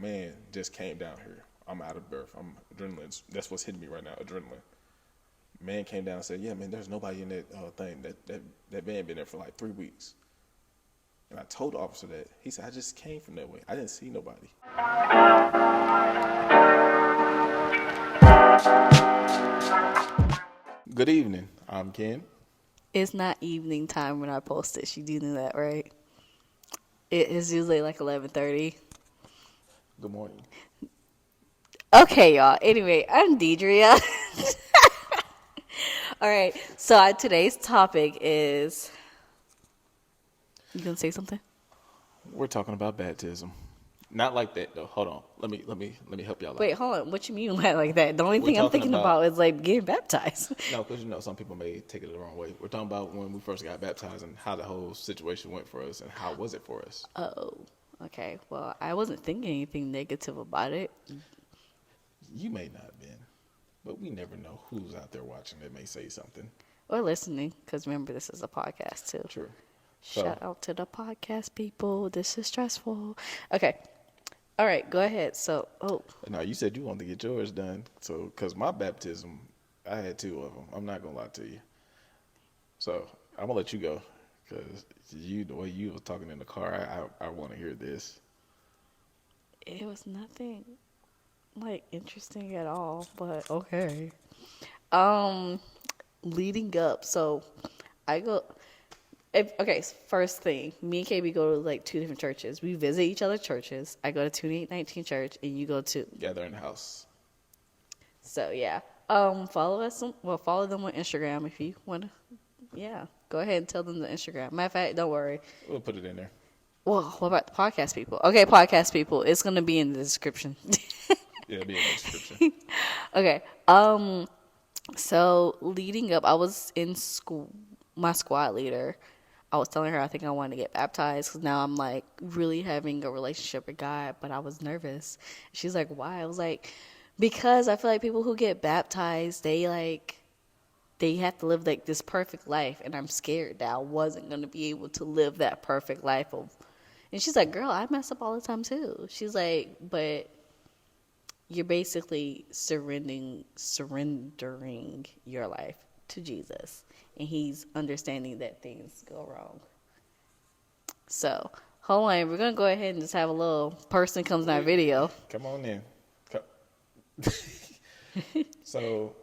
man just came down here. I'm out of breath. I'm adrenaline. That's what's hitting me right now, adrenaline. Man came down and said, yeah, man, there's nobody in that thing. That van been there for like 3 weeks. And I told the officer that. He said, I just came from that way. I didn't see nobody. Good evening. I'm Ken. It's not evening time when I post it. You do know that, right? It is usually like 11:30. Good morning. Okay, y'all. Anyway, I'm Dedria. All right. So today's topic is. You gonna say something? We're talking about baptism. Not like that though. Hold on. Let me help y'all out. Wait, hold on. What you mean like that? The only thing I'm thinking about is like getting baptized. No, because some people may take it the wrong way. We're talking about when we first got baptized and how the whole situation went for us and how was it for us. Oh, okay. Well, I wasn't thinking anything negative about it. You may not have been, but we never know who's out there watching that may say something. Or listening, because remember, this is a podcast too. True. Shout out to the podcast people. This is stressful. Okay. All right, go ahead. So, Now, you said you wanted to get yours done. So, because my baptism, I had 2 of them. I'm not going to lie to you. So, I'm going to let you go. Because the way you were talking in the car, I want to hear this. It was nothing, like, interesting at all, but okay. Leading up, so I go... first thing, me and KB go to like 2 different churches. We visit each other's churches. I go to 2819 Church, and you go to Gathering House. So yeah, follow us. Follow them on Instagram if you want to. Yeah, go ahead and tell them the Instagram. Matter of fact, don't worry. We'll put it in there. Well, what about the podcast people? Okay, podcast people, it's gonna be in the description. Yeah, it'll be in the description. Okay. So leading up, I was in school. My squad leader. I was telling her I think I wanted to get baptized because now I'm like really having a relationship with God, but I was nervous. She's like, why? I was like, because I feel like people who get baptized, they have to live like this perfect life, and I'm scared that I wasn't going to be able to live that perfect life. And she's like, girl, I mess up all the time too. She's like, but you're basically surrendering your life to Jesus. And he's understanding that things go wrong. So, hold on. We're going to go ahead and just have a little person comes in our video. Come on in. So,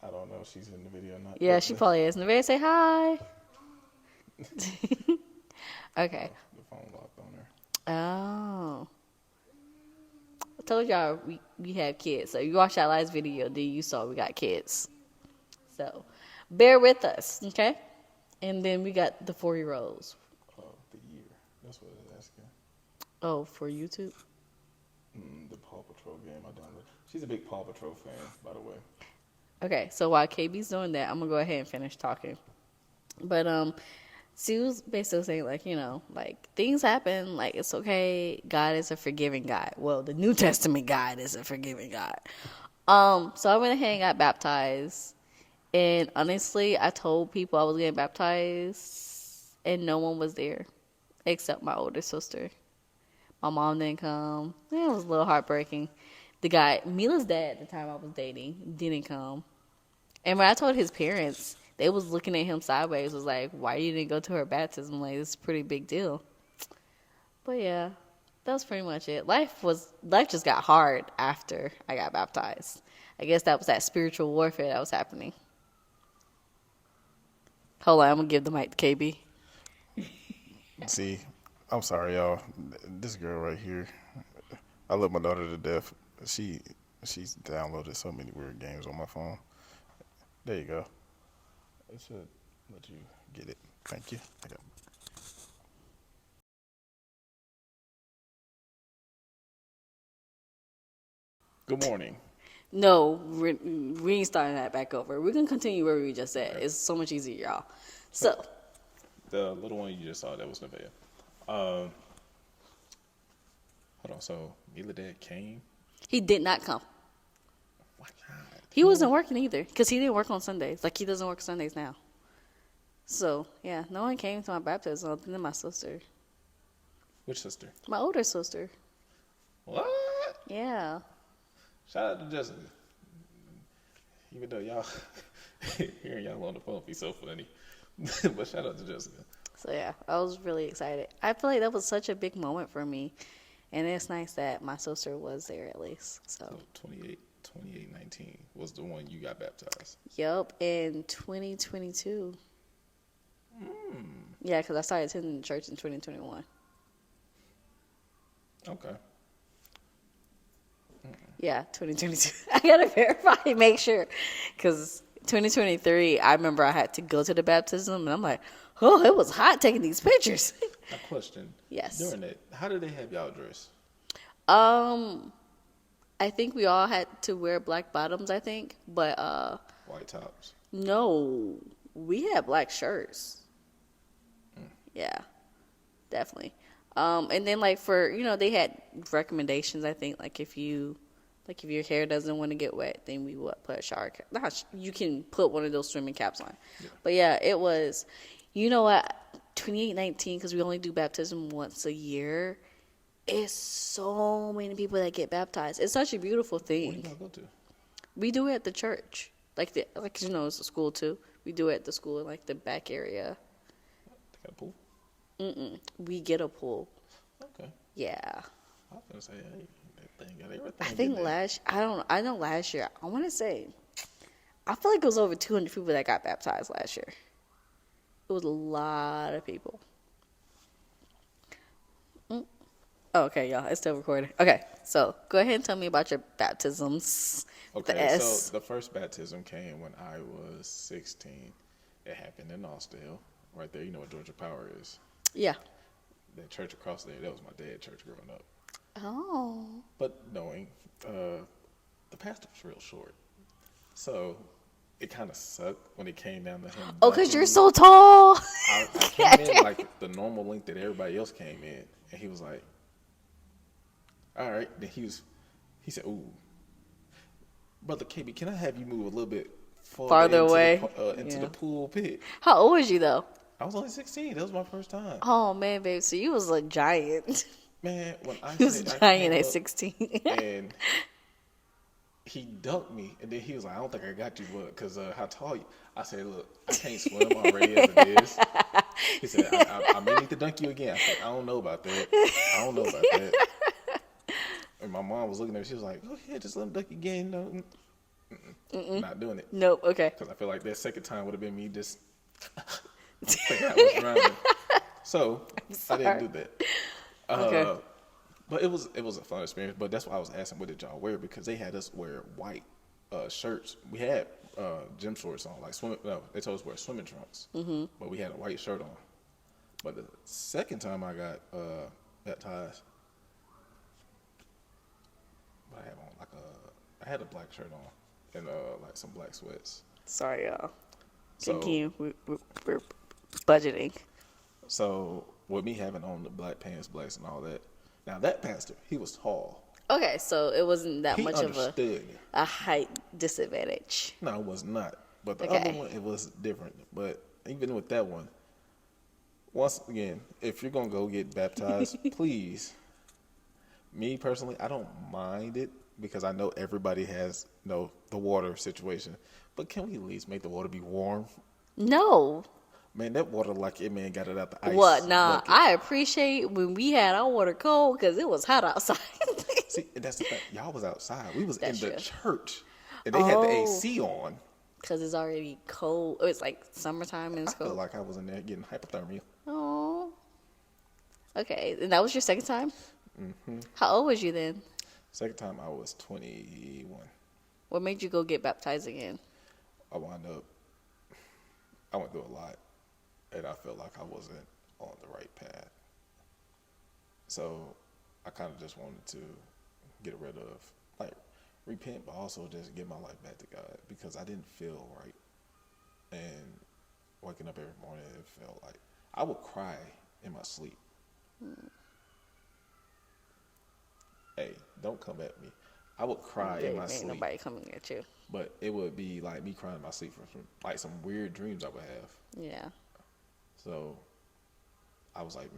I don't know if she's in the video or not. Yeah, she probably is. In the video, say hi. Okay. The phone locked on her. Oh. I told y'all we have kids. So you watched that last video, then you saw we got kids. So bear with us, okay? And then we got the 4-year-olds. Oh, the year. That's what it's asking. Oh, for YouTube? The Paw Patrol game I downloaded. She's a big Paw Patrol fan, by the way. Okay, so while KB's doing that, I'm going to go ahead and finish talking. But she was basically saying, like, like, things happen, like, it's okay. God is a forgiving God. Well, the New Testament God is a forgiving God. So I went ahead and got baptized. And honestly, I told people I was getting baptized, and no one was there except my older sister. My mom didn't come. It was a little heartbreaking. The guy, Mila's dad at the time I was dating, didn't come. And when I told his parents, they was looking at him sideways, was like, why you didn't go to her baptism? Like, it's a pretty big deal. But yeah, that was pretty much it. Life just got hard after I got baptized. I guess that was that spiritual warfare that was happening. Hold on, I'm going to give the mic to KB. See, I'm sorry, y'all. This girl right here, I love my daughter to death. She's downloaded so many weird games on my phone. There you go. It should let you get it. Thank you. Good morning. No, we ain't starting that back over. We're going to continue where we just said. It's so much easier, y'all. So. The little one you just saw, that was Nevaeh. Hold on. So, Mila dad came? He did not come. Why not? He wasn't working either because he didn't work on Sundays. Like, he doesn't work Sundays now. So, yeah, no one came to my baptism other than my sister. Which sister? My older sister. What? Yeah. Shout out to Jessica. Even though y'all hearing y'all on the phone be so funny. But shout out to Jessica. So yeah, I was really excited. I feel like that was such a big moment for me. And it's nice that my sister was there at least. So So, 2819 was the one you got baptized. yep, in 2022. Yeah, because I started attending the church in 2021. Okay. Yeah, 2022. I gotta verify and make sure. Because 2023, I remember I had to go to the baptism, and I'm like, oh, it was hot taking these pictures. A question. Yes. During that, how did they have y'all dress? I think we all had to wear black bottoms, I think. But, White tops. no, we had black shirts. Yeah, definitely. And then like for, they had recommendations, I think, like if your hair doesn't want to get wet, then we would put a shower cap. You can put one of those swimming caps on. Yeah. But yeah, it was, you know what, 2819, because we only do baptism once a year. It's so many people that get baptized. It's such a beautiful Where thing. you gonna go to? We do it at the church. It's a school too. We do it at the school in like the back area. They got a pool? We get a pool. Okay. Yeah. I was gonna say, hey, that thing got everything. I think I know last year, I want to say, I feel like it was over 200 people that got baptized last year. It was a lot of people. Oh, okay, y'all, it's still recording. Okay, so go ahead and tell me about your baptisms. Okay, so the first baptism came when I was 16. It happened in Austell, right there. You know what Georgia Power is? Yeah. That church across there, that was my dad's church growing up. Oh. But knowing, the pastor was real short. So it kind of sucked when it came down to him. Oh, because you're so tall. I came in like the normal length that everybody else came in. And he was like, all right. Then he said, ooh, Brother KB, can I have you move a little bit Farther away into the pool pit? How old was you, though? I was only 16. That was my first time. Oh, man, babe. So you was a giant. Man, when I You was a giant at up 16. and he dunked me, and then he was like, I don't think I got you, but because how tall you? I said, look, I can't swim already as it is. He said, I may need to dunk you again. I said, I don't know about that. I don't know about that. And my mom was looking at me. She was like, go ahead, just let him dunk you again. No, not doing it. Nope, okay. Because I feel like that second time would have been me just thinking I was drowning. So I didn't do that. Okay. But it was a fun experience. But that's why I was asking, what did y'all wear? Because they had us wear white shirts. We had gym shorts on, like swimming. No, they told us to wear swimming trunks. Mm-hmm. But we had a white shirt on. But the second time I got baptized, I had on I had a black shirt on and like some black sweats. Sorry, y'all. So, Continue. We're budgeting. So with me having on the black pants, blacks, and all that. Now that pastor, he was tall. Okay, so it wasn't that He much understood. of a height disadvantage. No, it was not. But the Okay. other one, it was different. But even with that one, once again, if you're gonna go get baptized, please. Me personally, I don't mind it because I know everybody has the water situation. But can we at least make the water be warm? No. Man, that water like it man got it out the ice. What? Nah, bucket. I appreciate when we had our water cold because it was hot outside. See, that's the thing. Y'all was outside. We was That's in the true. church, and they had the Oh. AC on. Because it's already cold. Oh, it's like summertime and I it's feel cold. like I was in there getting hypothermia. Oh. Okay, and that was your second time? Mm-hmm. How old was you then? Second time I was 21. What made you go get baptized again? I went through a lot, and I felt like I wasn't on the right path. So I kind of just wanted to get rid of, like, repent, but also just give my life back to God because I didn't feel right. And waking up every morning, it felt like I would cry in my sleep. Hey, don't come at me. I would cry in my Ain't sleep. nobody coming at you. But it would be like me crying in my sleep from some weird dreams I would have. Yeah. So I was like,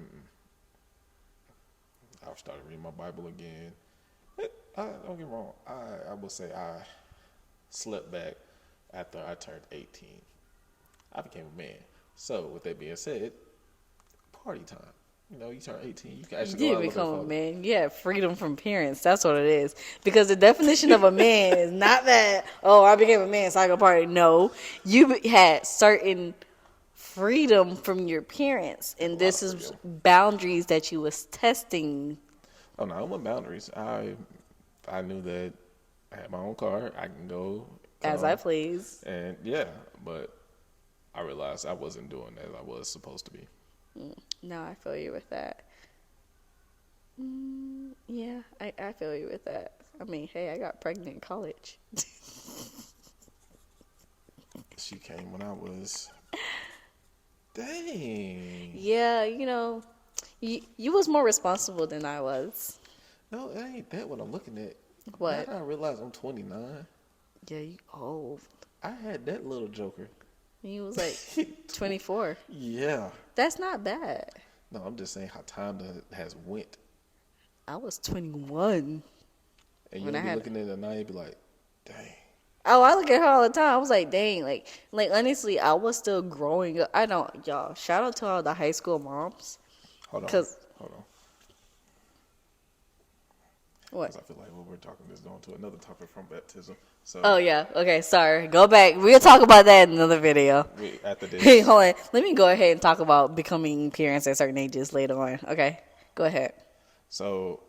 I started reading my Bible again. Don't get me wrong. I will say I slept back after I turned 18. I became a man. So, with that being said, party time. You know, you turn 18, you can You actually go did out a little become bit a further. man. You have freedom from parents. That's what it is. Because the definition of a man is not that, oh, I became a man so I can party. No. You had certain freedom from your parents. Like a And lot of this is freedom. boundaries that you was testing. Oh no, I want boundaries. I knew that I had my own car. I can go, As I come, please. and yeah. But I realized I wasn't doing as I was supposed to be. No, I feel you with that. Yeah, I feel you with that. I mean, hey, I got pregnant in college. She came when I was, dang. Yeah, you know, you was more responsible than I was. No, it ain't that what I'm looking at. Now What? that I realize I'm 29, Yeah, you old. I had that little joker. You was like 24. Yeah. That's not bad. No, I'm just saying how time has went. I was 21 And when you'll I be had. looking at it now, you'll be like, dang. Oh, I look at her all the time. I was like, dang, like honestly, I was still growing up. I don't, y'all. Shout out to all the high school moms, Hold on. cause Hold on. what? Because I feel like what we're talking is going to another topic from baptism. So Oh yeah. Okay. Sorry. Go back. We'll talk about that in another video. after Hey, this, hold on. Let me go ahead and talk about becoming parents at certain ages later on. Okay. Go ahead. so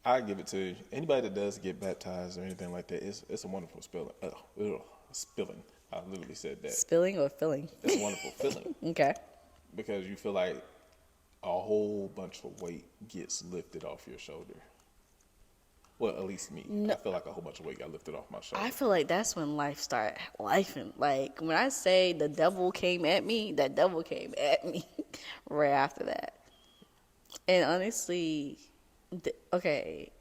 I give it to anybody that does get baptized or anything like that. It's a wonderful spilling. Spilling. I literally said that. Spilling or filling? It's a wonderful feeling Okay. because you feel like a whole bunch of weight gets lifted off your shoulder. Well, at least me. I feel like a whole bunch of weight got lifted off my shoulder. I feel like that's when life started lifing. Like when I say the devil came at me, that devil came at me right after that. And honestly, okay,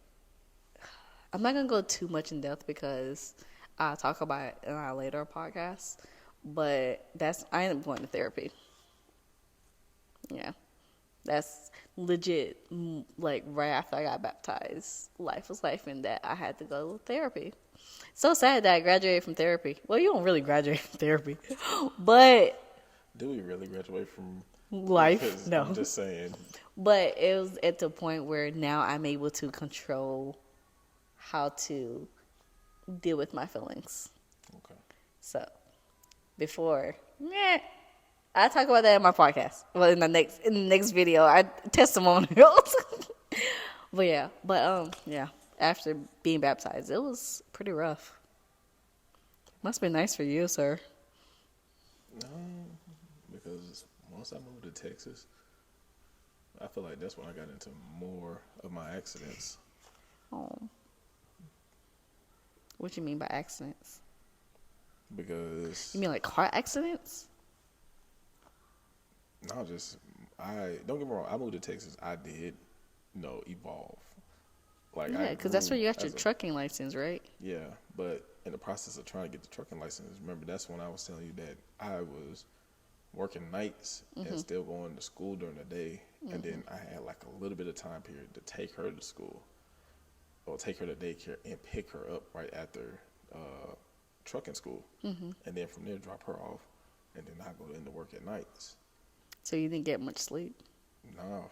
I'm not gonna go too much in depth because I'll talk about it in our later podcast. But I ended up going to therapy. Yeah, that's legit. Like right after I got baptized, life was life, and that I had to go to therapy. So sad that I graduated from therapy. Well, you don't really graduate from therapy, but Do we really graduate from life, Because no. I'm just saying. But it was at the point where now I'm able to control how to deal with my feelings. Okay. So before, I talk about that in my podcast. Well, in the next video, I testimonials. But after being baptized, it was pretty rough. Must be nice for you, sir. No, because once I moved to Texas, I feel like that's when I got into more of my accidents. Oh, what you mean by accidents? Because You mean like car accidents? no, I don't get me wrong. I moved to Texas. I did, evolve. Like Yeah, I because that's where grew you got your as a- trucking license, right? Yeah, but in the process of trying to get the trucking license, remember that's when I was telling you that I was working nights and still going to school during the day, and then I had like a little bit of time period to take her to school or take her to daycare and pick her up right after trucking school, and then from there drop her off, and then I go into work at nights. So you didn't get much sleep. No,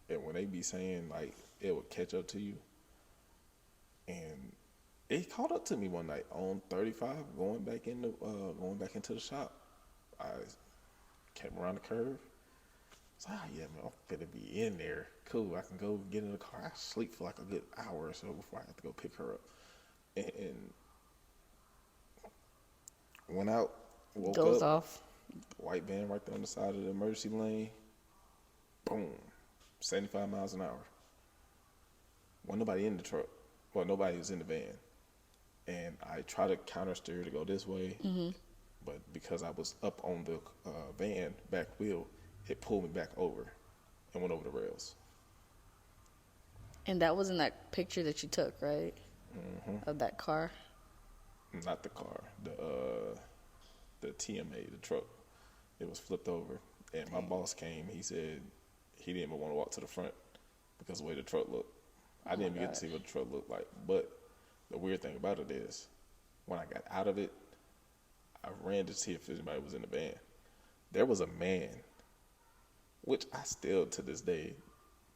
and when they be saying like it would catch up to you, and it caught up to me one night on 35 going back into the shop. I came around the curve. It's like, yeah, man, I'm finna be in there. Cool, I can go get in the car. I sleep for like a good hour or so before I have to go pick her up. And went out, woke Goes up, off. white van right there on the side of the emergency lane. Boom, 75 miles an hour. Wasn't nobody in the truck. Well, nobody was in the van. And I tried to counter steer to go this way, but because I was up on the van back wheel, it pulled me back over and went over the rails. And that was in that picture that you took, right? Of that car. Not the car, the TMA, the truck. It was flipped over, and my boss came. He said he didn't even want to walk to the front because of the way the truck looked. I Oh my didn't even get to God. see what the truck looked like. But the weird thing about it is, when I got out of it, I ran to see if anybody was in the van. There was a man, which I still to this day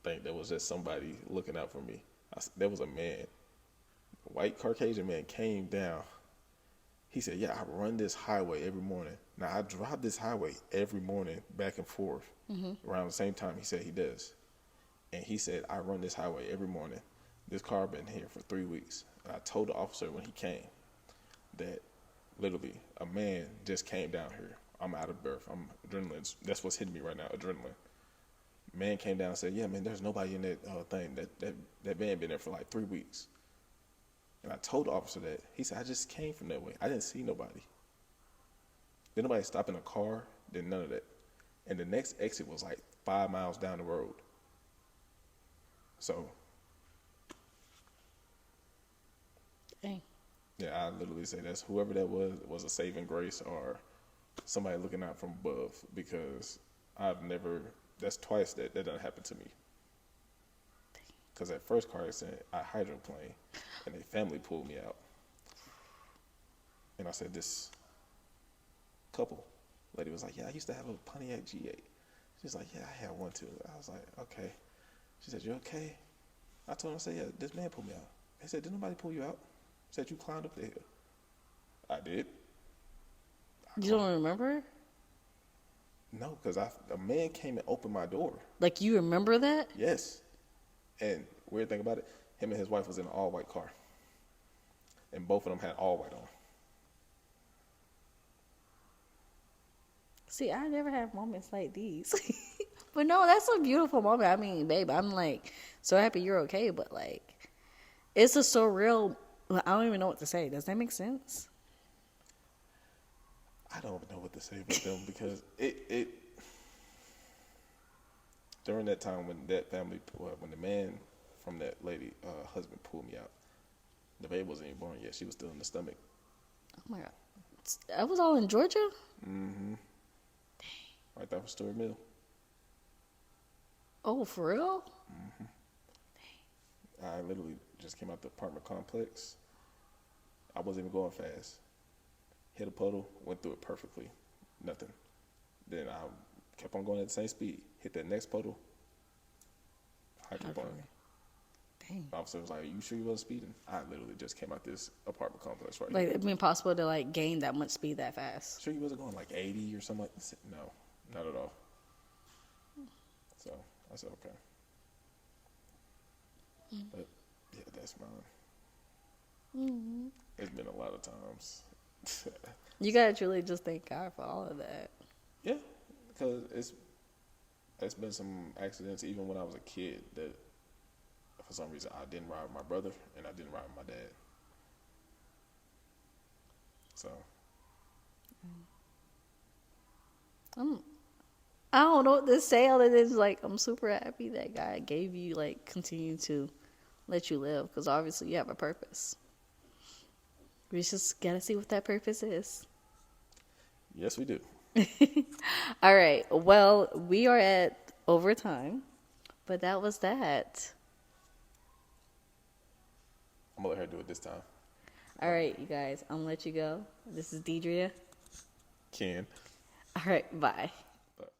think that was just somebody looking out for me. There was a man, a white Caucasian man came down. He said, "Yeah, I run this highway every morning. Now I drive this highway every morning back and forth around the same time." He said he does, and he said, "I run this highway every morning. This car been here for 3 weeks." And I told the officer when he came that literally a man just came down here. I'm out of breath. I'm adrenaline. That's what's hitting me right now. Adrenaline. Man came down and said, "Yeah, man, there's nobody in that thing. That van been there for like 3 weeks." And I told the officer that. He said, "I just came from that way. I didn't see nobody. Did nobody stop in a car? Did none of that." And the next exit was like 5 miles down the road. So, Dang. yeah, I literally say that's whoever that was a saving grace or somebody looking out from above, because I've never, that's twice that done happened to me. Because that first car accident, I hydroplaned and a family pulled me out. And I said, this couple lady was like, "Yeah, I used to have a Pontiac G8. She's like, "Yeah, I had one too." I was like, "Okay." She said, "You okay?" I told her, I said, "Yeah, this man pulled me out." They said, "Did nobody pull you out?" I said, "You climbed up the hill." I did. You don't remember? No, because a man came and opened my door. Like, you remember that? Yes. And weird thing about it, him and his wife was in an all-white car. And both of them had all white on. See, I never have moments like these. But no, that's a beautiful moment. I mean, babe, I'm like so happy you're okay, but like it's a surreal. I don't even know what to say. Does that make sense? I don't know what to say about them because it during that time when that family, when the man from that lady husband pulled me out, the baby wasn't even born yet. She was still in the stomach. Oh my God. That was all in Georgia? Mm-hmm. Right there for Story Mill. Oh, for real? I literally just came out the apartment complex. I wasn't even going fast. Hit a puddle, went through it perfectly. Nothing. Then I kept on going at the same speed. Hit that next puddle. Hydroplane. Dang. The officer was like, "You sure you wasn't speeding?" I literally just came out this apartment complex right Like, here. it'd be impossible to like gain that much speed that fast. Sure you wasn't going like 80 or something like that? No, not at all. So I said, okay. But yeah, that's mine. It's been a lot of times. You gotta truly just thank God for all of that. Yeah, because it's been some accidents even when I was a kid that for some reason I didn't ride with my brother and I didn't ride with my dad. So I don't know what to say other than like I'm super happy that God gave you like continue to let you live because obviously you have a purpose. We just gotta see what that purpose is. yes, we do. All right. Well, we are at overtime, but that was that. I'm gonna let her do it this time. All right, you guys. I'm gonna let you go. This is Dedria. Ken. All right. Bye. But